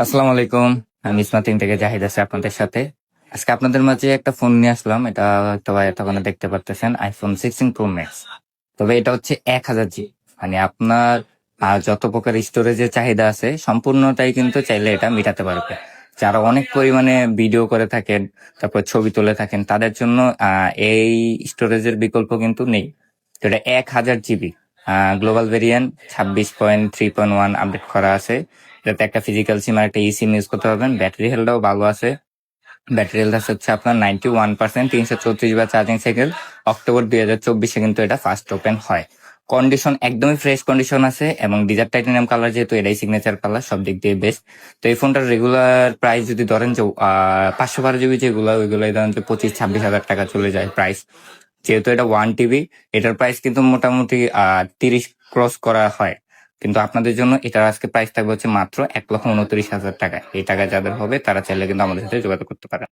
আসসালামু আলাইকুম। আমি স্মার্টিং থেকে জাহিদ আছি আপনাদের সাথে। আজকে আপনাদের মাঝে একটা ফোন নিয়ে আসলাম। এটা হয়তো বা এতক্ষণে দেখতে পারতেছেন আইফোন 16 প্রো ম্যাক্স। তবে এটা হচ্ছে 1000 জি। মানে আপনার যত প্রকার স্টোরেজের চাহিদা আছে সম্পূর্ণটাই কিন্তু চাইলে এটা মিটাতে পারবে। যারা অনেক পরিমাণে ভিডিও করে থাকেন, তারপর ছবি তুলে থাকেন, তাদের জন্য এই স্টোরেজের বিকল্প কিন্তু নেই। তো এটা 1000 জিবি গ্লোবাল ভেরিয়েন্ট 26.3.1 আপডেট করা আছে। এটাতে একটা ফিজিক্যাল সিম আর একটা ই সিম ইউজ করতে পারবেন। ব্যাটারি হেলথটাও ভালো আছে। ব্যাটারি হেলথ আছে হচ্ছে আপনার 91%, 334 বার চার্জিং সাইকেল। অক্টোবর 2024 কিন্তু এটা ফার্স্ট ওপেন হয়। কন্ডিশন একদমই ফ্রেশ কন্ডিশন আছে এবং ডিজার্ট টাইটানিয়াম কালার, যেহেতু এটাই সিগনেচার কালার, সব দিক দিয়ে বেস্ট। তো এই ফোনটার রেগুলার প্রাইস যদি ধরেন যে 512 জিবি যেগুলো, ওইগুলোই ধরেন যে 25-26 হাজার টাকা চলে যায় প্রাইস। যেহেতু এটা 1 টিবি, এটার প্রাইস কিন্তু মোটামুটি 30 ক্রস করা হয়। কিন্তু আপনাদের জন্য এটার আজকে প্রাইস থাকবে হচ্ছে মাত্র 1,29,000 টাকা। এই টাকা যাদের হবে তারা চাইলে কিন্তু আমাদের সাথে যোগাযোগ করতে পারে।